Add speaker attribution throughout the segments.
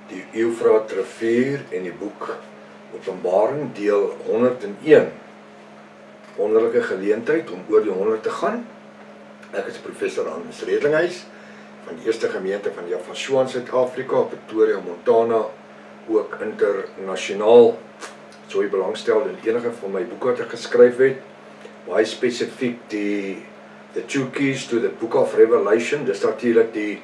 Speaker 1: die Eufraat rivier en die boek Openbaring deel 101. Wonderlike geleentheid om oor die 100 te gaan. Ek is professor Hans Redlinghuis van die eerste gemeente van Javashua in Suid-Afrika, Pretoria, Montana, ook internasionaal. So jy belangstel in enige van my boeke wat ek geskryf het, baie spesifiek The Two Keys to the Book of Revelation, dis natuurlik die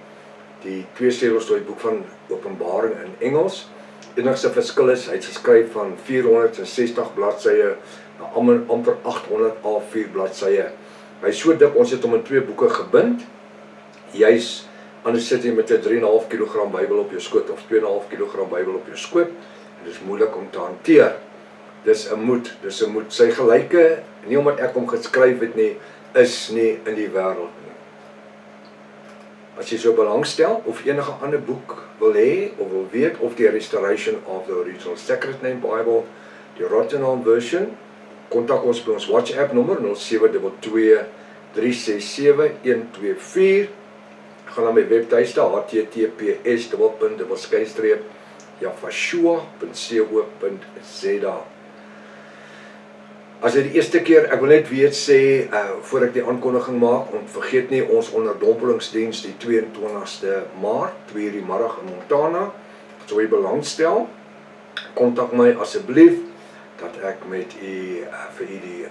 Speaker 1: twee sleutels tot die boek van Openbaring in Engels. Enigste verskil is, hy het geskryf van 460 bladsye na amper 800 A4 bladsye. Hy is so dik, ons het hom in twee boeke gebind. Juis, anders sit jy met 'n 3,5 kg Bybel op jou skoot of 2,5 kg Bybel op jou skoot, en dit is moeilik om te hanteer. Dis 'n moed. Sy gelyke, nie omdat ek hom geskryf het nie, is nie in die wêreld nie. As jy so belangstel of enige ander boek wil hê of wil weet of die Restoration of the Original Sacred Name Bible, die Rottenham version, kontak ons by ons WhatsApp nommer 0722 367 124. Gaan na my webtuiste https://javashua.co.za. As dit die eerste keer, ek wil net weer sê, voor ek die aankondiging maak, vergeet nie ons onderdompelingsdiens die 22ste Maart, 2:00 die middag in Montana. So jy belangstel, kontak my asseblief, dat ek met u vir u die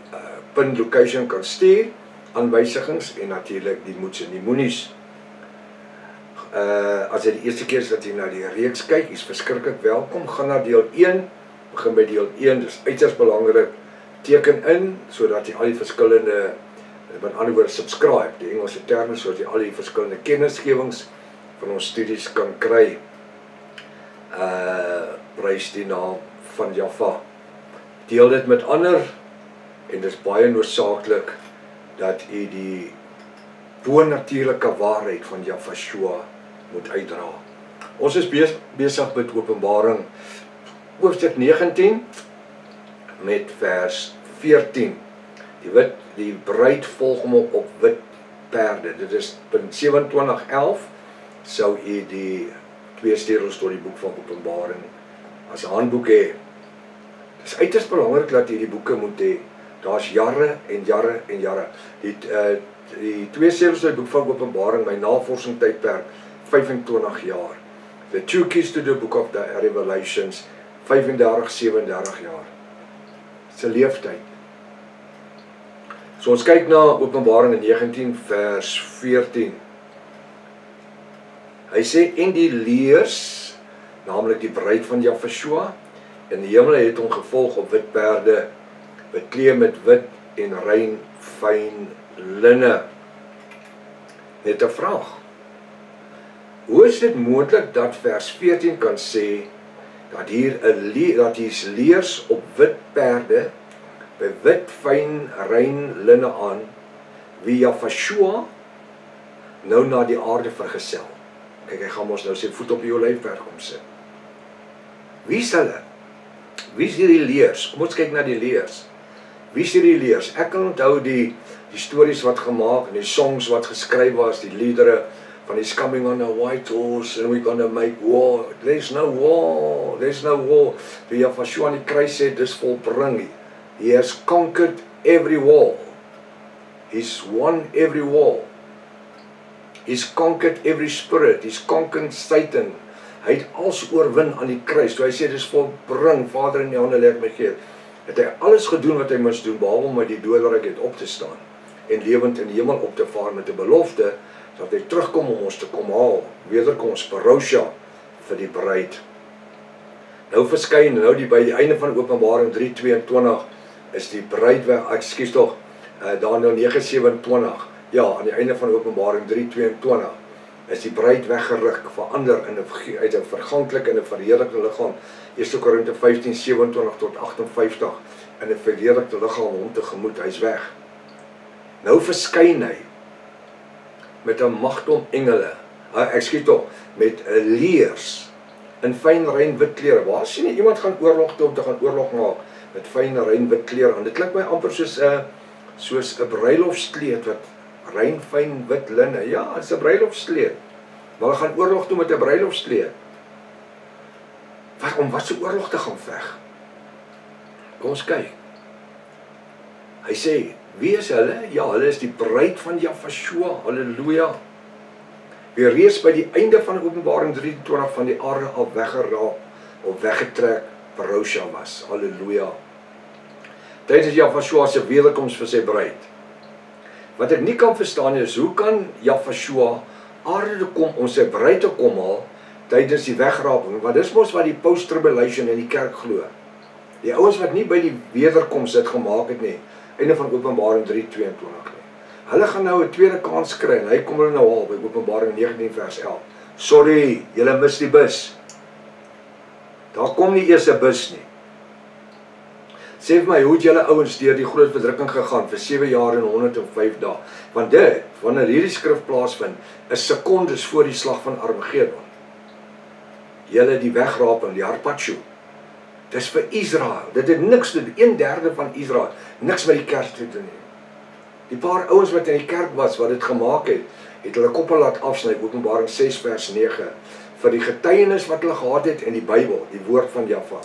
Speaker 1: pin location kan stuur, aanwysigings en natuurlik die moets en die moenies. As dit die eerste keer is dat jy na die reeks kyk, is verskriklik welkom. Gaan na deel 1, begin by deel 1, dis uiters belangrik. Teken in, sodat jy al die verskillende, met ander woorde subscribe, die Engelse terme, sodat jy al die verskillende kennisgewings van ons studies kan kry. Prys die naam van Java. Deel dit met ander, en dit is baie noodsaaklik dat jy die bonatuurlike waarheid van Javashua moet uitdra. Ons is besig met Openbaring hoofstuk 19 met vers 14. Die bruid volg hom op wit perde. Dit is punt 27:11 sou u die twee sleutels tot die boek van Openbaring as 'n handboek hê. Dit is uiters belangrik dat jy die boeke moet hê. Daar's jare en jare en jare. Die twee sleutels tot die boek van Openbaring, my navorsing tydperk 25 jaar. The Two Keys to the Book of the Revelations 35, 37 jaar. Dis 'n leeftyd. So ons kyk na Openbaring in 19 vers 14. Hy sê, en die leers, naamlik die bruid van Javashua, in die hemel het hom gevolg op wit perde, bekleed met wit en rein fyn linne. Net 'n vraag. Hoe is dit moontlik dat vers 14 kan sê dat hier leers op wit perde by wit fyn rein linne aan, wie Javashua nou na die aarde vergesel? Kyk, hy gaan ons nou sy voet op die olyfberg kom sit. Wie is hulle? Wie is hierdie leers? Kom ons kyk na die leers. Wie is hierdie leers? Ek kan onthou die stories wat gemaak en die songs wat geskryf was, die liedere van He's coming on a white horse and we're gonna make war. There's no war. There's no war. Wie Javashua aan die kruis sê, dis volbring. He has conquered every war. He's won every war. He's conquered every spirit. He's conquered Satan. Hy het alles oorwin aan die kruis. Toe hy sê, dis volbring, Vader in die hande lê ek my gee. Het hy alles gedoen wat hy moes doen, behalwe om uit die doderyk het op te staan en lewend in die hemel op te vaar met 'n belofte dat hy terugkom om ons te kom haal, wederkoms parousia vir die bruid. Nou verskyn, by die einde van Openbaring 3:22 is die bruid Daniël 9:27, ja, aan die einde van Openbaring 3:22 is die bruid weggeruk, verander uit 'n verganklik en 'n verheerlikte liggaam. 1 Korinte 15:27 tot 58 in 'n verheerlikte liggaam hom tegemoet, hy's weg. Nou verskyn hy met 'n magdom engele, met 'n leers in fyn rein wit klere. Waar sien jy iemand gaan oorlog toe om te gaan oorlog maak met fyn rein wit klere aan? Dit klink my amper soos 'n bruilofskleed wat rein fyn wit linne. Ja, dit is 'n bruilofskleed. Maar hulle gaan oorlog toe met 'n bruilofskleed. om wat se oorlog te gaan veg. Kom ons kyk. Hy sê, wie is hulle? Ja, hulle is die bruid van Jahvashua, halleluja. Wie reeds by die einde van Openbaring 23 van die aarde al weggeraap, of weggetrek, Parosha was, halleluja. Tydens Jahvashua se wederkoms vir sy bruid. Wat ek nie kan verstaan is, hoe kan Jahvashua aarde toe kom om sy bruid te kom haal, tydens die wegraping, want dis mos wat die post-tribulation in die kerk glo. Die ouens wat nie by die wederkoms dit gemaak het nie, einde van Openbaring 3:22 nie. Hulle gaan nou 'n tweede kans kry, en hy kom hulle nou haal by Openbaring 19 vers 11. Sorry, julle mis die bus. Daar kom nie eers 'n bus nie. Sê vir my, hoe het julle ouens deur die groot verdrukking gegaan vir 7 jaar en 105 dae? Want dit, wanneer hierdie skrif plaasvind, is sekondes voor die slag van Armageddon. Julle die wegraping, die harpatsjoe. Dis vir Israel. Dit het niks te doen, 1/3 van Israel, niks met die kerk te doen nie. Die paar ouens wat in die kerk was, wat dit gemaak het hulle koppe laat afsny, Openbaring 6 vers 9, vir die getuienis wat hulle gehad het in die Bybel, die woord van Jahwe.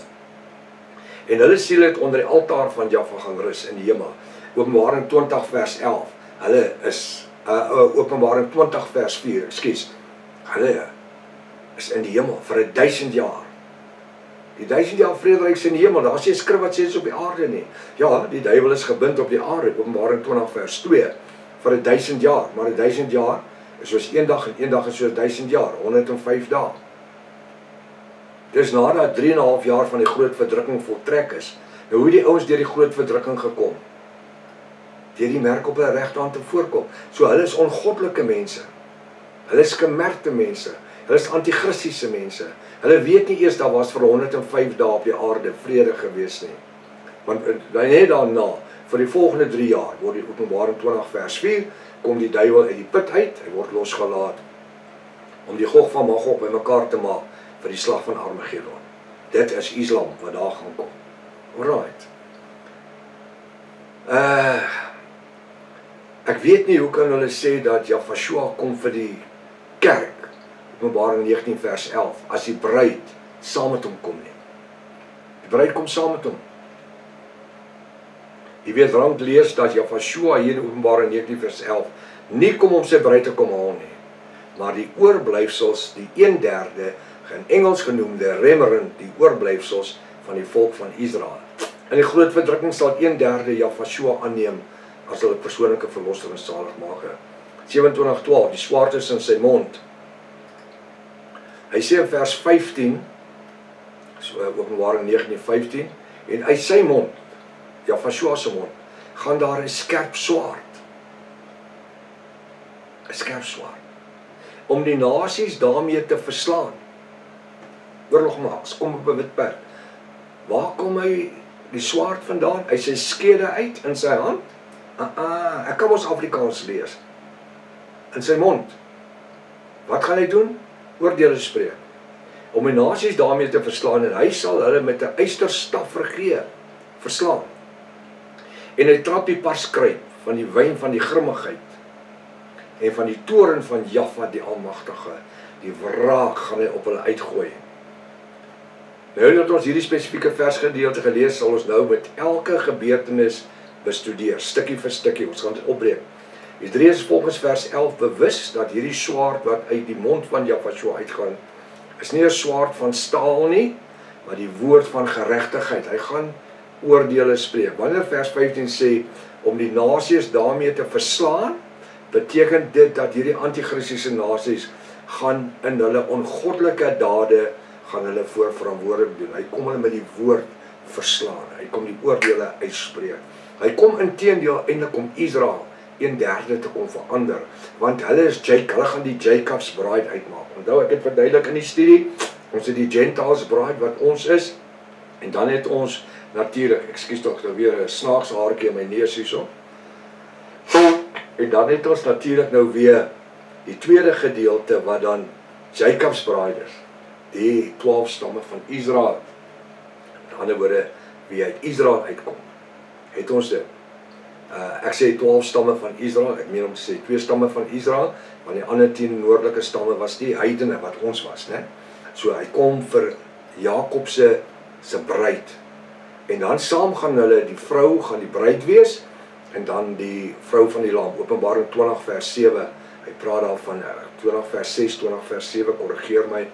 Speaker 1: En hulle siele het onder die altaar van Jahwe gaan rus in die hemel. Openbaring 20 vers 11. Hulle is Openbaring 20 vers 4, ekskuus. Hulle is in die hemel vir 1000 jaar. Die 1000 jaar vrederyk is in die hemel. Daar is nie 'n skrif wat sê dit is op die aarde nie. Ja, die duiwel is gebind op die aarde, Openbaring 20 vers 2, vir 1000 jaar. Maar 1000 jaar is soos 1 dag en 1 dag is soos 1000 jaar, 105 dae. Dis nadat 3,5 jaar van die groot verdrukking voltrek is. Nou hoe die ouens deur die groot verdrukking gekom? Deur die merk op hulle regterhand te voorkom. So hulle is ongoddelike mense. Hulle is gemerkte mense. Hulle is antichristiese mense. Hulle weet nie eers daar was vir 105 dae op die aarde vrede gewees nie. Want net daarna, vir die volgende 3 jaar, word die Openbaring 20 vers 4, kom die duiwel uit die put uit, hy word losgelaat, om die Gog van Magog by mekaar te maak, vir die slag van Armageddon. Dit is Islam wat daar gaan kom. Alright. Ek weet nie hoe kan hulle sê dat Jahvashua kom vir die kerk, Openbaring 19 vers 11, as die bruid saam met hom kom nie. Die bruid kom saam met hom. Jy weet, rand lees dat Jahvashua hier in Openbaring 19 vers 11 nie kom om sy bruid te kom haal nie, maar die oorblyfsels, die 1/3, in Engels genoemde remnant, die oorblyfsels van die volk van Israel. In die groot verdrukking sal 1/3 Jahvashua aanneem as hulle persoonlike verlosser en saligmaker. 27:12, die swaard is in sy mond. Hy sê in vers 15, so Openbaring 19:15, en uit sy mond, Jahvashua se mond, gaan daar 'n skerp swaard. 'n Skerp swaard. Om die nasies daarmee te verslaan. Oorlog maak, kom op 'n wit perd. Waar kom hy die swaard vandaan? Hy sy skede uit in sy hand? Ek kan ons Afrikaans lees. In sy mond. Wat gaan hy doen? Oordeele spreek. Om die nasies daarmee te verslaan, en hy sal hulle met 'n ysterstaf regeer, verslaan. En hy trap die parskruit van die wyn van die grimmigheid en van die toorn van Jahwe die Almagtige. Die wraak gaan hy op hulle uitgooi. Nou dat ons hierdie spesifieke versgedeelte gelees, sal ons nou met elke gebeurtenis bestudeer, stukkie vir stukkie. Ons gaan dit opbreek. Hebreërs volgens vers 11 bewus dat hierdie swaard wat uit die mond van Jahvashua uitgaan, is nie 'n swaard van staal nie, maar die woord van geregtigheid. Hy gaan oordeele spreek. Wanneer vers 15 sê om die nasies daarmee te verslaan, beteken dit dat hierdie antichristiese nasies gaan in hulle ongoddelike dade gaan hulle voorverantwoordelik doen. Hy kom hulle met die woord verslaan. Hy kom die oordeele uitspreek. Hy kom inteendeel eintlik om Israel 1/3 te kom verander, want hulle gaan die Jacob's bride uitmaak. Onthou, ek het verduidelik in die studie, ons het die Gentiles bride wat ons is, en dan het ons natuurlik, ekskuus tog, nou weer 'n snaakse haartjie in my neus hierso. En dan het ons natuurlik nou weer die tweede gedeelte wat dan Jacob's bride is, die 12 stamme van Israel. Met ander woorde, wie uit Israel uitkom, het ons dit. Ek sê 12 stamme van Israel, ek meen om te sê 2 stamme van Israel, want die ander 10 noordelike stamme was die heidene wat ons was, né? So hy kom vir Jakob se bruid. En dan saam gaan hulle, die vrou gaan die bruid wees, en dan die vrou van die lam. Openbaring 20 vers 7, hy praat daarvan 20 vers 6, 20 vers 7, korrigeer my.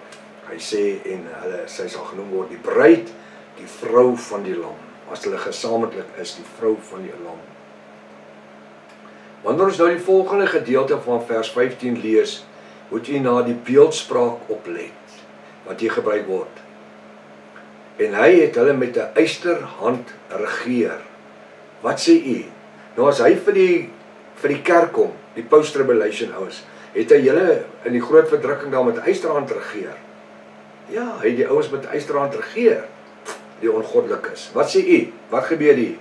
Speaker 1: Hy sê, en sy sal genoem word die bruid, die vrou van die lam. As hulle gesamentlik is, die vrou van die lam. Wanneer ons nou die volgende gedeelte van vers 15 lees, moet u na die beeldspraak oplet, wat hier gebruik word. En hy het hulle met 'n ysterhand regeer. Wat sê u? Nou as hy vir die kerk kom, die post-tribulation ouens, het hy julle in die groot verdrukking daar met 'n ysterhand regeer. Ja, hy het die ouens met 'n ysterhand regeer, die ongoddelikes. Wat sê u? Wat gebeur hier?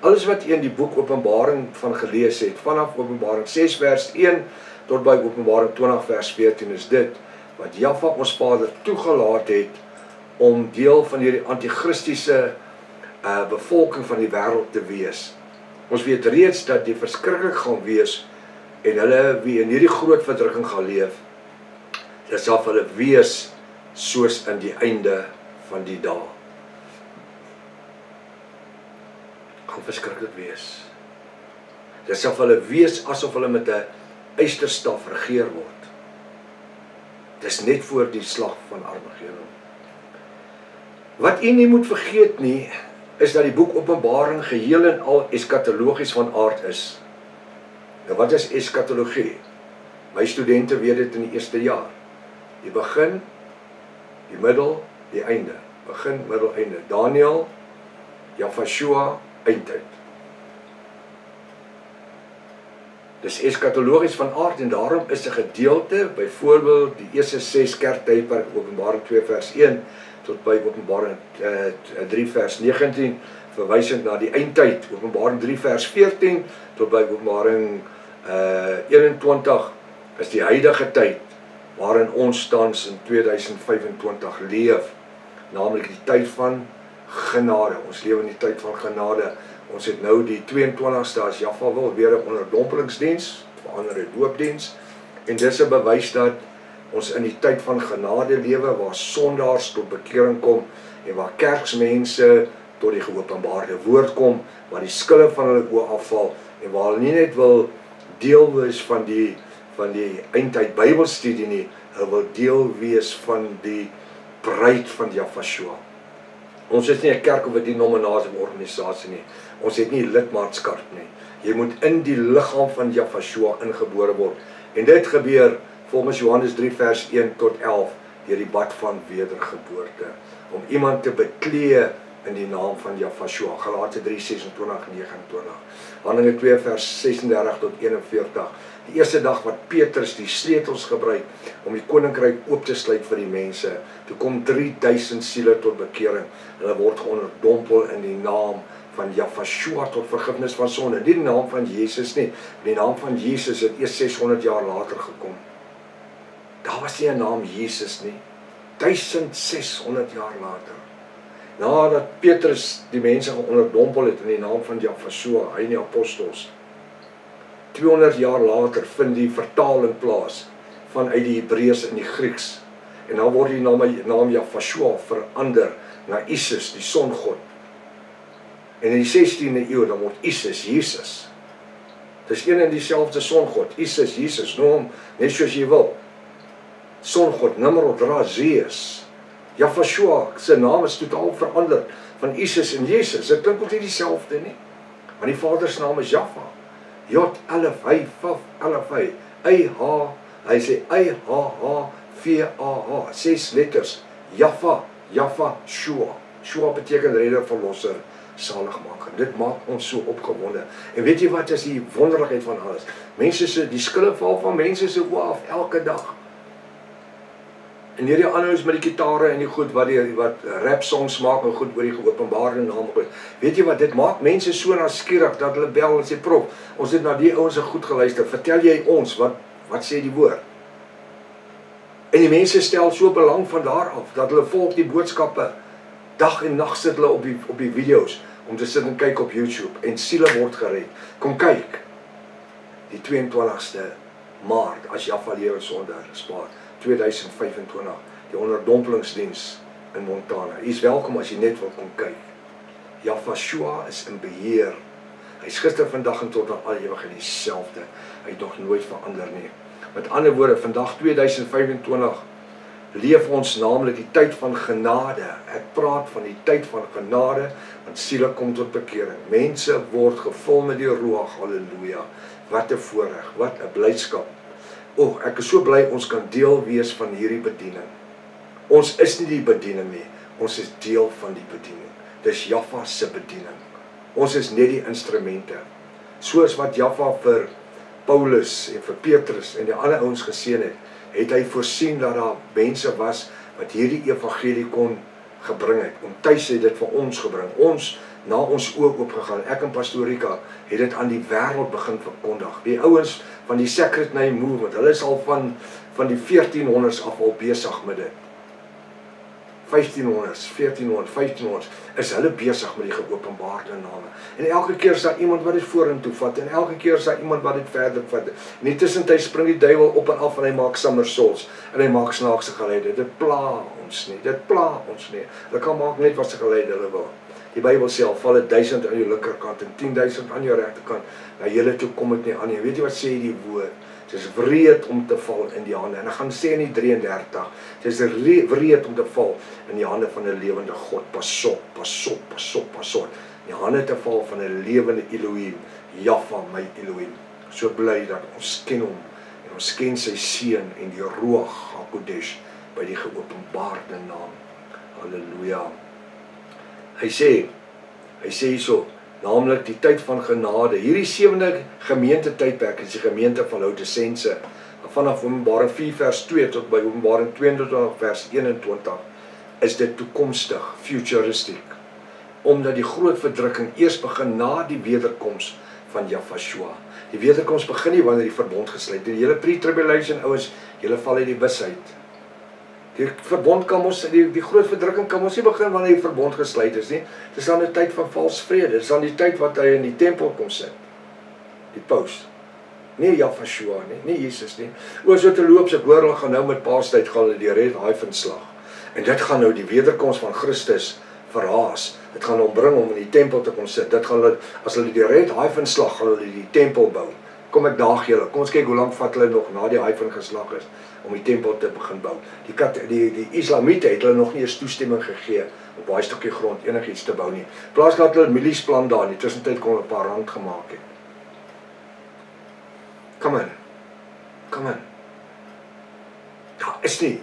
Speaker 1: Alles wat u in die boek Openbaring van gelees het, vanaf Openbaring 6 vers 1 tot by Openbaring 20 vers 14 is dit, wat Jahwe ons Vader toegelaat het om deel van hierdie antichristiese bevolking van die wêreld te wees. Ons weet reeds dat die verskriklik gaan wees en hulle wie in hierdie groot verdrukking gaan leef, dit sal vir hulle wees soos in die einde van die dae. Gaan verskriklik wees. Dit sal vir hulle wees asof hulle met 'n ysterstaf regeer word. Dis net voor die slag van Armageddon. Wat u nie moet vergeet nie, is dat die boek Openbaring geheel en al eskatologies van aard is. Nou wat is eskatologie? My studente weet dit in die eerste jaar. Die begin, die middel, die einde. Begin, middel, einde. Daniël, Jahwe, eindtyd. Dis eskatologies van aard en daarom is 'n gedeelte, byvoorbeeld die eerste 6 kerktydperk, Openbaring 2 vers 1 tot by Openbaring 3 vers 19, verwysend na die eindtyd, Openbaring 3 vers 14 tot by Openbaring 21 is die huidige tyd waarin ons tans in 2025 leef, naamlik die tyd van genade. Ons leef in die tyd van genade. Ons het nou die 22ste as Jahwe wil weer 'n onderdompelingsdiens, verander 'n doopdiens, en dis 'n bewys dat ons in die tyd van genade lewe waar sondaars tot bekering kom en waar kerksmense tot die geopenbaarde woord kom, waar die skille van hulle oë afval en waar hulle nie net wil deel wees van die eindtyd Bybelstudie nie, hulle wil deel wees van die bruid van Jahwe. Ons is nie 'n kerk of 'n denominasie of organisasie nie. Ons het nie lidmaatskap nie. Jy moet in die liggaam van Jahwe ingebore word. En dit gebeur volgens Johannes 3 vers 1 tot 11 deur die bad van wedergeboorte. Om iemand te beklee in die naam van Jahwe. Galate 3, 26, 29. Handelinge 2 vers 36 tot 41. Die eerste dag wat Petrus die sleutels gebruik om die koninkryk oop te sluit vir die mense. Toe kom 3000 siele tot bekering. Hulle word geonderdompel in die naam van Jahwe tot vergifnis van sonde. Nie die naam van Jesus nie. Die naam van Jesus het eers 600 jaar later gekom. Daar was nie 'n naam Jesus nie. 1600 jaar later. Nadat Petrus die mense geonderdompel het in die naam van Jahwe, hy en die apostels. 200 jaar later vind die vertaling plaas vanuit die Hebreëus in die Grieks. En dan word die naam Jahwe verander na Isis, die songod. En in die 16de eeu dan word Isis Jesus. Dis een en dieselfde songod, Isis Jesus, noem hom net soos jy wil. Songod, Nimrod, Zeus. Jahwe se naam is totaal verander van Isis en Jesus. Dit klink ook nie dieselfde nie. Want die Vader se naam is Jahwe. Jod, Alef, Hy, Vaf, Alef, Hy, I-H, hy sê I-H-H, V-A-H, 6 letters, Jahwe, Shua. Shua beteken redder, verlosser, saligmaker. Dit maak ons so opgewonde. En weet jy wat is die wonderlikheid van alles? Mense se, die skille val van mense se oë af, elke dag. En hierdie aanhouers met die gitare en die goed wat rap songs maak en goed oor die geopenbaarde naam goed. Weet jy wat, dit maak mense so nuuskierig dat hulle bel en sê, prof, ons het na die ouens goed geluister, vertel jy ons, wat sê die woord? En die mense stel so belang van daar af, dat hulle volg die boodskappe, dag en nag sit hulle op die video's, om te sit en kyk op YouTube, en siele word gered. Kom kyk, die 22ste Maart, as Jahwe lewe sonder spaar, 2025, die onderdompelingsdiens in Montana. Hy is welkom as jy net wil kom kyk. Jafashua is in beheer. Hy is gister, vandag en tot aan al ewigheid dieselfde. Hy het nog nooit verander nie. Met ander woorde, vandag 2025 leef ons naamlik die tyd van genade. Ek praat van die tyd van genade, want siele kom tot bekering. Mense word gevul met die Ruach, halleluja. Wat 'n voorreg, wat 'n blydskap. Ek is so bly ons kan deel wees van hierdie bediening. Ons is nie die bediening nie, ons is deel van die bediening. Dis Jaffa se bediening. Ons is net die instrumente. Soos wat Jaffa vir Paulus en vir Petrus en die ander ouens geseën het, het hy voorsien dat daar mense was wat hierdie evangelie kon gebring het. Omtuis het dit vir ons gebring. Ons, na ons oog oopgegaan. Ek en Pastor Rika het dit aan die wêreld begin verkondig. Die ouens van die Sacred Name Movement, hulle is al van die 1400s af al besig met dit. 1500s, 1400s, 1500s, is hulle besig met die geopenbaarde name. En elke keer is daar iemand wat dit vorentoe vat, en elke keer is daar iemand wat dit verder vat. En in tussentyd spring die duiwel op en af, en hy maak somersaults, en hy maak snaakse geleide. Dit pla ons nie, dit pla ons nie. Hulle kan maak net wat se geleide hulle wil. Die Bybel sê al, val 1000 aan jou linkerkant, en 10.000 aan jou regterkant, na julle toe kom dit nie aan nie. Weet jy wat sê die woord? Het is wreed om te val in die hande. En ek gaan sê in die 33, het is wreed om te val in die hande van 'n lewende God. Pas op, pas op, pas op, pas op. In die hande te val van 'n lewende Elohim. Jaffa, my Elohim. So bly dat ons ken hom en ons ken sy seun en die Ruach HaKodesh by die geopenbaarde naam. Halleluja. Hy sê hierso, naamlik die tyd van genade. Hierdie 7de gemeente tydperk is die gemeente van Laodicense. Vanaf Openbaring 4 vers 2 tot by Openbaring 22 vers 21 is dit toekomstig, futuristic. Omdat die groot verdrukking eers begin na die wederkoms van Jafashua. Die wederkoms begin nie wanneer die verbond gesluit. Die hele pre-tribulation ouens, julle val uit die bus uit. Die verbond kan ons, die groot verdrukking kan ons nie begin wanneer die verbond gesluit is nie. Dit is dan 'n tyd van vals vrede. Dit is dan die tyd wat hy in die tempel kom sit. Die paus. Nie Jafashua nie Jesus nie. So terloops, ek hoor hulle gaan nou met Paastyd gaan hulle die red Haifen-slag. En dit gaan nou die wederkoms van Christus verhaas. Dit gaan hom bring om in die tempel te kom sit. Dit gaan hulle, as hulle die red Haifen-slag, gaan hulle die tempel bou. Kom ek daag julle, kom ons kyk hoe lank vat hulle nog na die Haifen geslag is om die tempel te begin bou. Die Islamiete het hulle nog nie eens toestemming gegee op baie stukkie grond enigiets te bou nie. Plaas dat hulle miliesplan daar, in die tussentyd kon hulle 'n paar rand gemaak het. Come on. Daar is nie.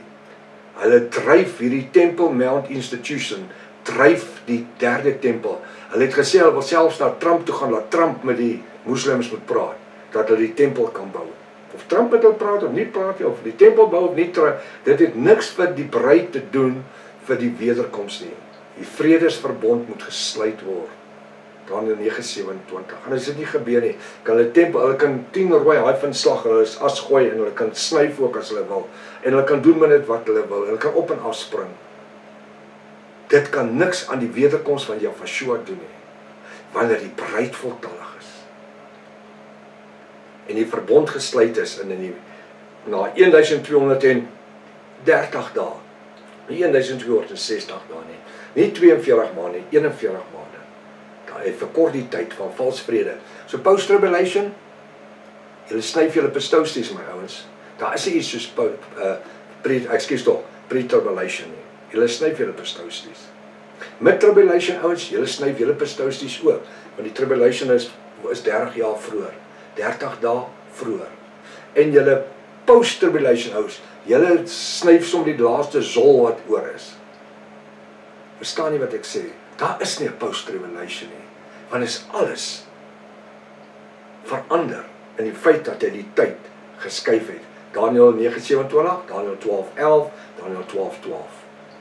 Speaker 1: Hulle dryf hierdie Temple Mount Institution, dryf die derde tempel. Hulle het gesê hulle wil selfs na Trump toe gaan, laat Trump met die moslems moet praat, dat hulle die tempel kan bou. Of Trump met hulle praat of nie praat, of die tempel bou of nie, dit het niks vir die bruid te doen vir die wederkoms nie. Die vredesverbond moet gesluit word. Daniël 9:27. En as dit nie gebeur nie, kan hulle kan 10 rooi Haifen-slag, hulle is as gooi en hulle kan snyf ook as hulle wil. En hulle kan doen met dit wat hulle wil. Hulle kan op en af spring. Dit kan niks aan die wederkoms van Jafashua doen nie, wanneer die bruid voltallig is. En die verbond gesluit is na 1230 dae. Nie 1260 dae nie. Nie 42 maande nie, 41 maande. Hy verkort die tyd van vals vrede. So post-tribulation, julle snyf julle pistousies, my ouens. Daar is iets soos pre-tribulation nie. Julle snyf julle pistousies. Mid-tribulation ouens, julle snyf julle pistousies ook, want die tribulation is 30 jaar vroeër, 30 dae vroeër. En julle post-tribulation ouens, julle snyf som die laaste zol wat oor is. Verstaan nie wat ek sê? Daar is nie 'n post-tribulation nie, want is alles verander in die feit dat hy die tyd geskuif het. Daniël 9:27, Daniël 12:11, Daniël 12:12.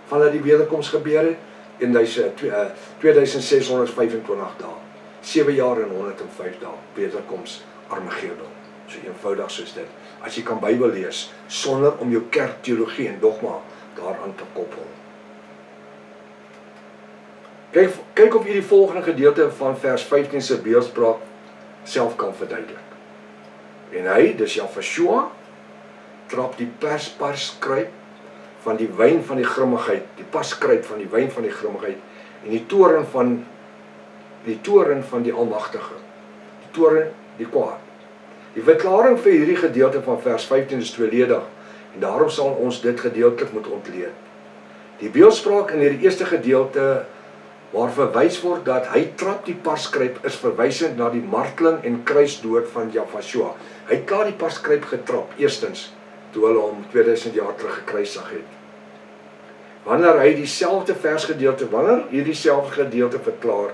Speaker 1: Vandat die wederkoms gebeur het, 2625 dae, 7 jaar en 105 dae, wederkoms Armageddon. So eenvoudig soos dit. As jy kan Bybel lees, sonder om jou kerkteologie en dogma daaraan te koppel. Kyk of jy die volgende gedeelte van vers 15 se beeldspraak self kan verduidelik. En hy, dis Jafashua, trap die persparskruip van die wyn van die grimmigheid, die paskruip van die wyn van die grimmigheid, en die toren van die Almagtige, die toren, die kwaad. Die verklaring vir hierdie gedeelte van vers 15 is tweeledig, en daarom sal ons dit gedeeltelik moet ontleed. Die beeldspraak in hierdie eerste gedeelte, waar verwys word dat hy trap die paskruip, is verwysend na die marteling en kruisdood van Jafashua. Hy het klaar die paskruip getrap, eerstens, toe hulle hom 2000 jaar terug gekruisig het. Wanneer hy dieselfde versgedeelte, wanneer hierdie selfde gedeelte verklaar,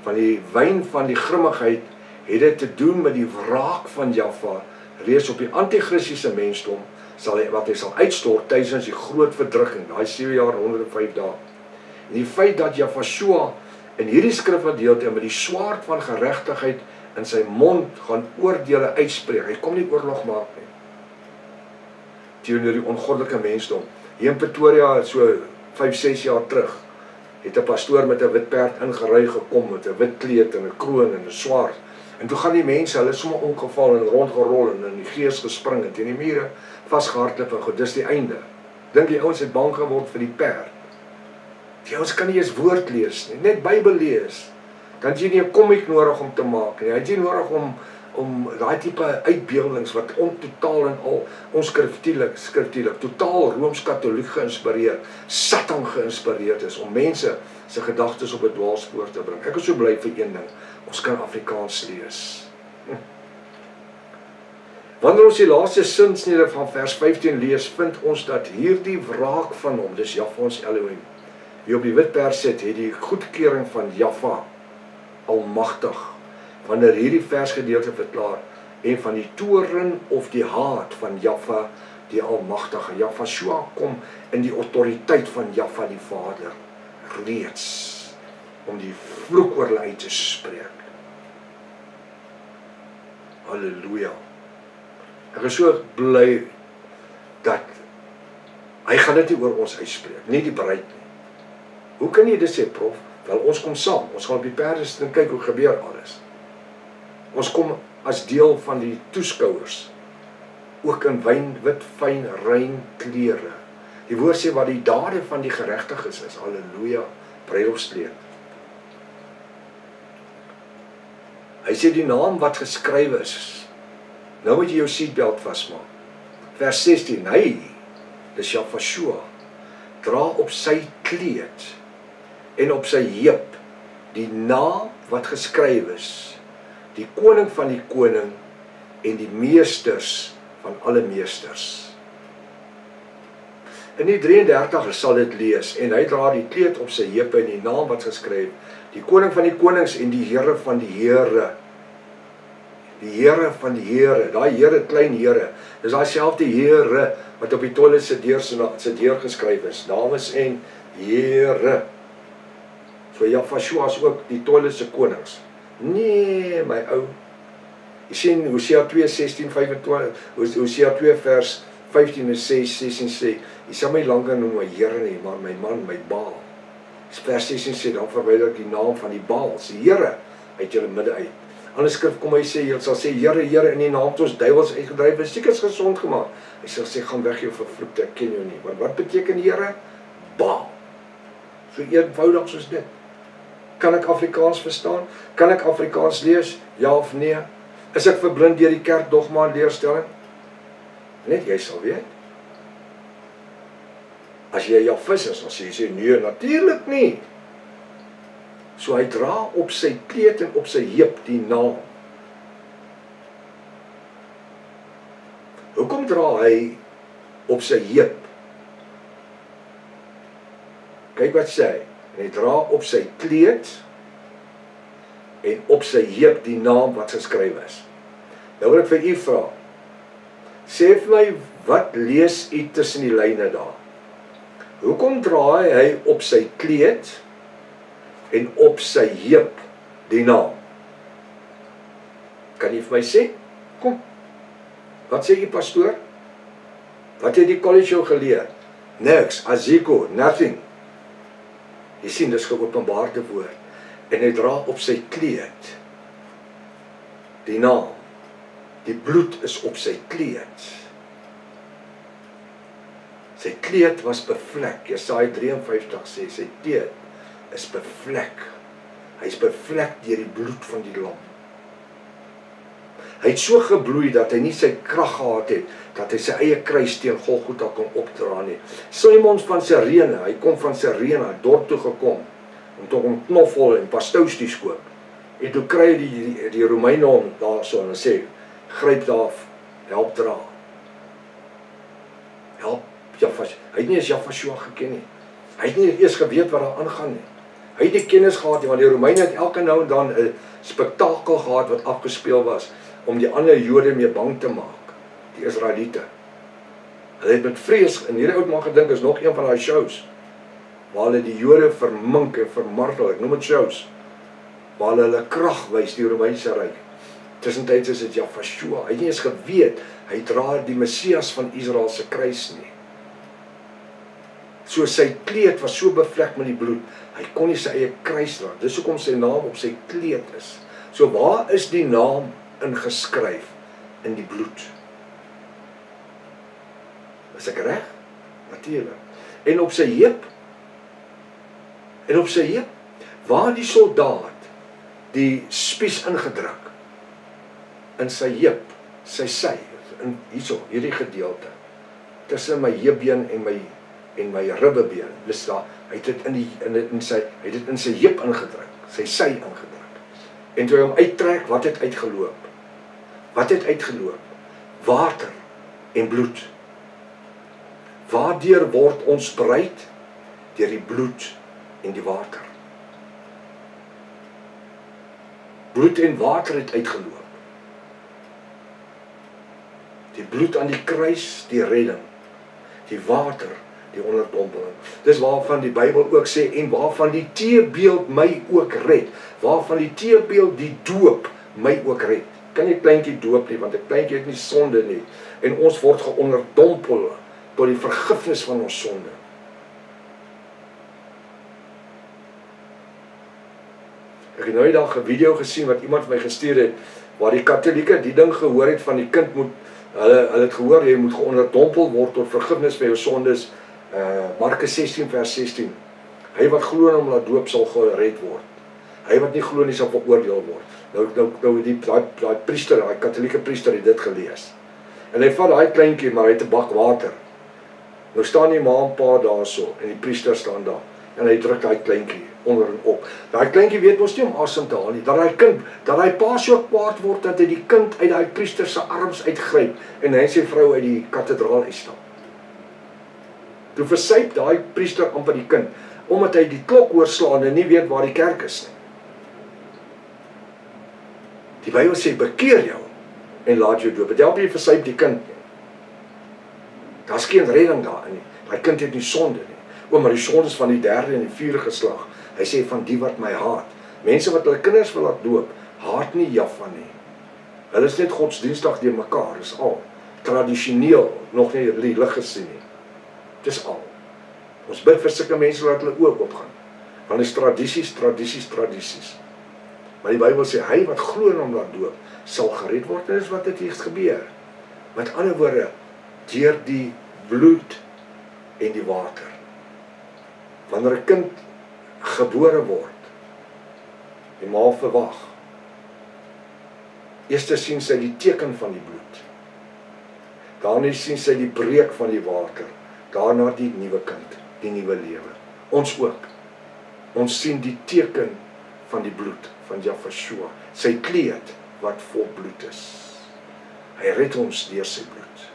Speaker 1: van die wyn van die grimmigheid, het dit te doen met die wraak van Jaffa, reeds op die antichristiese mensdom, wat hy sal uitstort tydens die groot verdrukking, daai 7 jaar, 105 dae. En die feit dat Jafashua in hierdie skrifgedeelte met die swaard van geregtigheid in sy mond gaan oordeele uitspreek, hy kom nie oorlog maak nie, teenoor die ongoddelike mensdom. Hier in Pretoria, so 5-6 jaar terug, het 'n pastoor met 'n wit perd ingery gekom, met 'n wit kleed en 'n kroon en 'n swaard. En toe gaan die mense, hulle is sommer omgeval en rondgerol en in die gees gespring en teen die mure vasgehardloop en goed, dis die einde. Dink die ouens het bang geword vir die perd. Die ouens kan nie eens woord lees nie, net Bybel lees. Dan het jy nie 'n komiek nodig om te maak nie. Jy het nie nodig om daai tipe uitbeeldings wat ontotaal en al onskriftelik, totaal Rooms-Katoliek geïnspireer, Satan geïnspireerd is, om mense se gedagtes op 'n dwaalspoor te bring. Ek is so bly vir een ding, ons kan Afrikaans lees. Wanneer ons die laaste sinsnede van vers 15 lees, vind ons dat hierdie wraak van hom, dis Jaffa ons Elohim, wie op die wit perd sit, het die goedkeuring van Jaffa almagtig, wanneer hierdie versgedeelte verklaar, en van die toren of die haat van Jaffa die almagtige. Jafashua kom in die autoriteit van Jaffa die Vader, reeds, om die vloek oor hulle uit te spreek. Halleluja. Ek is so bly, dat, hy gaan dit nie oor ons uitspreek, nie die bruid nie. Hoe kan jy dit sê, prof? Wel, ons kom saam, ons gaan op die perde sit en kyk hoe gebeur alles. Ons kom as deel van die toeskouers, ook in wit, fyn, rein klere. Die woord sê wat die dade van die geregtiges is, halleluja, bruilofskleed. Hy sê die naam wat geskrywe is, nou moet jy jou seatbelt vasmaak. Vers 16, hy, dis Jafashua, dra op sy kleed, en op sy heup, die naam wat geskrywe is, die koning van die koning, en die meesters van alle meesters. In die 33 sal dit lees, en hy dra die kleed op sy heupe, en die naam wat geskryf, die koning van die konings, en die Here van die Here. Die Here van die Here, daai Here, klein Here, dis daai selfde Here, wat op die toilet se deur geskryf is, dames en Here. So Jafashua is ook die toilet se konings. Nee, my ou. Jy sien Hosea 2, 16, 25, Hosea 2 vers 15 en 16 sê, jy sal my langer noem my Here nie, maar my man, my Baal. Vers 16 sê, dan verwyder ek die naam van die Baal, die Here, uit julle midde uit. Ander skrif kom hy sê, jy sal sê, Here, Here, in die naam het ons duiwels uitgedryf, is seker gesond gemaak. Hy sal sê, gaan weg jou vervloekte, ek ken jou nie. Want wat beteken Here? Baal. So eenvoudig soos dit. Kan ek Afrikaans verstaan? Kan ek Afrikaans lees? Ja of nee? Is ek verblind deur die kerk dogma en leerstelling? Net jy sal weet. As jy Jafis is, dan sê jy nee, natuurlik nie. So hy dra op sy kleed en op sy heup die naam. Hoekom dra hy op sy heup? Kyk wat sê hy. En hy dra op sy kleed en op sy heup die naam wat geskryf is. Nou wil ek vir u vra, sê vir my, wat lees u tussen die lyne daar? Hoekom dra hy op sy kleed en op sy heup die naam? Kan jy vir my sê? Kom, wat sê u pastoor? Wat het die college jou geleer? Niks, aziko, nothing. Jy sien, dis geopenbaarde woord. En hy dra op sy kleed die naam. Die bloed is op sy kleed. Sy kleed was bevlek. Jesaja 53 sê, sy kleed is bevlek. Hy is bevlek deur die bloed van die lam. Hy het so gebloei dat hy nie sy krag gehad het, dat hy sy eie kruis teen Golgotha kon opdra nie. Simon van Sirene, hy kom van Sirene, dorp toe gekom, om tot om knoffel en pastous te koop. En toe kry die Romeine hom daar so, en sê, gryp daar, help dra. Help Jafas. Hy het nie eens Jafashua geken nie. Hy het nie eers geweet wat daar aangaan nie. Hy het nie kennis gehad nie, want die Romeine het elke nou en dan 'n spektakel gehad wat afgespeel was, om die ander Jode mee bang te maak, die Israeliete. Hulle het met vrees, in hierdie oud man gedink, is nog een van daai shows, waar hulle die Jode vermink en vermartel, ek noem het shows, waar hulle krag wys, die Romeinse ryk. Tussentijds is dit Jafashua, hy het nie eens geweet, hy dra die Messias van Israel se kruis nie. So sy kleed was so bevlek met die bloed, hy kon nie sy eie kruis dra, dis hoekom sy naam op sy kleed is. So waar is die naam ingeskryf? In die bloed. Is ek reg? Natuurlik. En op sy heup, waar die soldaat die spies ingedruk, in sy heup, sy, in hierso, hierdie gedeelte, tussen my heupbeen en my ribbebeen, dis daar, hy het dit in sy heup ingedruk, sy ingedruk. En toe hy hom uittrek, wat het uitgeloop? Water en bloed. Waardeur word ons bereid? Deur die bloed en die water. Bloed en water het uitgeloop. Die bloed aan die kruis, die redding. Die water, die onderdompeling. Dis waarvan die Bybel ook sê, en waarvan die teebeeld my ook red. Waarvan die teebeeld die doop my ook red. Kan nie kleintjie doop nie, want 'n kleintjie het nie sonde nie. En ons word geonderdompel tot die vergifnis van ons sonde. Ek het nou die dag 'n video gesien wat iemand vir my gestuur het, waar die Katolieke die ding gehoor het van die kind moet, hulle het gehoor, jy moet geonderdompel word tot vergifnis van jou sondes, Markus 16 vers 16. Hy wat glo en hom laat doop sal gered word. Hy wat nie glo nie sal veroordeel word. Nou die priester, die Katolieke priester het dit gelees. En hy vat daai kleintjie, maar hy het 'n bak water. Nou staan die ma en pa daar so, en die priester staan daar. En hy druk daai kleintjie onder en op. Daai kleintjie weet mos nie om asem te haal nie. Dat daai pa so kwaad word, dat hy die kind uit daai priester se arms uitgryp, en hy sy vrou uit die kathedraal uitstap. Toe versuip daai priester amper die kind, omdat hy die klok oorslaan en nie weet waar die kerk is nie. Die Bybel sê, bekeer jou en laat jou doop. Het help jy versuip die kind nie. Daar's geen redding daarin nie. Daai kind het nie sonde nie. Maar die sonde is van die 3de en die 4de geslag. Hy sê, van die wat my haat. Mense wat hulle kinders wil laat doop, haat nie Jaffa nie. Hulle is net godsdienstig deur mekaar, is al. Tradisioneel, nog nie die lig gesien nie. Dis al. Ons bid vir sulke mense laat hulle ook opgaan. Want is tradisies. Maar die Bybel sê, hy wat glo en hom laat doop, sal gered word, en dis wat dit hier gebeur. Met ander woorde, deur die bloed en die water. Wanneer 'n kind gebore word, die ma verwag, eers sien sy die teken van die bloed. Daarna sien sy die breek van die water. Daarna die nuwe kind, die nuwe lewe. Ons ook. Ons sien die teken van die bloed van Jafashua, sy kleed wat vol bloed is. Hy red ons deur sy bloed.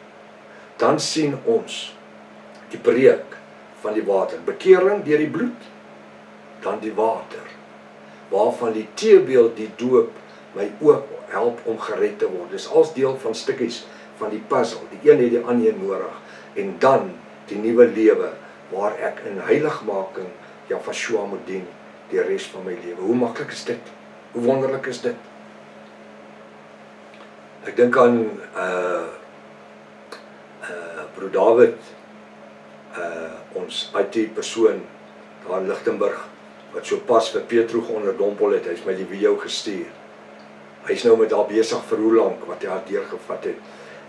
Speaker 1: Dan sien ons die breek van die water, bekering deur die bloed, dan die water, waarvan die teebeeld, die doop, my ook help om gered te word. Dis als deel van stukkies van die puzzle, die een het die ander nodig, en dan die nuwe lewe, waar ek in heiligmaking Jafashua moet dien, die res van my lewe. Hoe maklik is dit? Hoe wonderlik is dit? Ek dink aan broer David, ons IT-persoon daar in Lichtenburg, wat so pas vir Petro geonderdompel het, hy het my die video gestuur. Hy is nou met daar besig vir hoe lank, wat hy daar deurgevat het.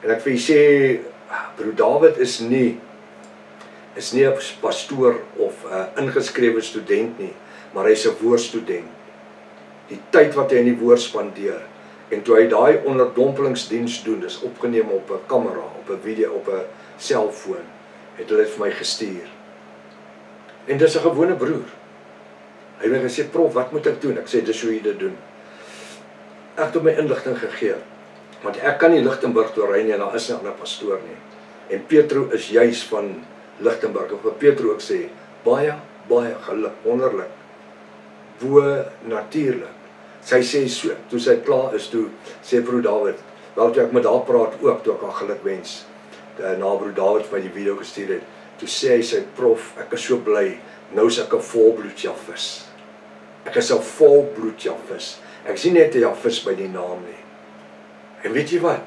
Speaker 1: En ek vir jy sê, broer David is nie is nie 'n pastoor of 'n ingeskrewe student nie, maar hy's 'n woordstudent. Die tyd wat hy in die woord spandeer, en toe hy daai onderdompelingsdiens doen, dis opgeneem op 'n kamera, op 'n video, op 'n selfoon, het hulle vir my gestuur. En dis 'n gewone broer. Hy het my gesê, prof, wat moet ek doen? Ek sê, dis hoe jy dit doen. Ek het my inligting gegee, want ek kan nie Lichtenburg toe ry nie, en daar is nie 'n ander pastoor nie. En Petro is juis van Lichtenburg, of vir Petro ek sê, baie geluk, wonderlik, bo natuurlik. Sy sê so, toe sy klaar is, toe sê broer David, wel toe ek met haar praat ook, toe ek haar geluk wens, na broer David my die video gestuur het, toe sê hy, sy prof, ek is so bly, nou is ek 'n volbloed Javis. Ek is 'n volbloed Javis. Ek sien net 'n Javis by die naam nie. En weet jy wat?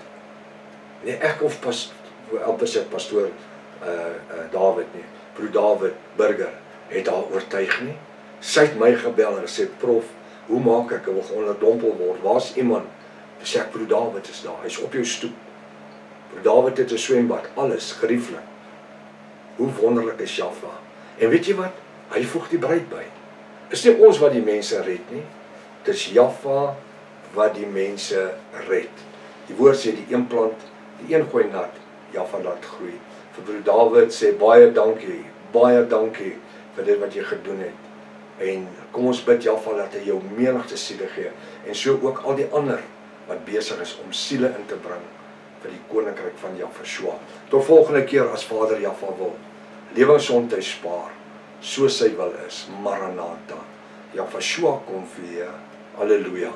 Speaker 1: Nee, ek of pastoor David nie, broer David Burger, het haar oortuig nie. Sy het my gebel en gesê, prof, hoe maak ek wil onderdompel word? Waar's iemand? Toe sê ek, broer David is daar, hy's op jou stoep. Broer David het 'n swembad, alles gerieflik. Hoe wonderlik is Jaffa. En weet jy wat? Hy voeg die bruid by. Is nie ons wat die mense red nie. Dis Jaffa wat die mense red. Die woord sê die een plant, die een gooi nat, Jaffa laat groei. Vir broer David sê baie dankie vir dit wat jy gedoen het. En kom ons bid Jaffa dat hy jou menigte siele gee. En so ook al die ander wat besig is om siele in te bring vir die koninkryk van Jaffa. Tot volgende keer as Vader Jaffa wil. Lewensondheid spaar, so sy wil is. Maranatha. Jaffa kom weer. Halleluja.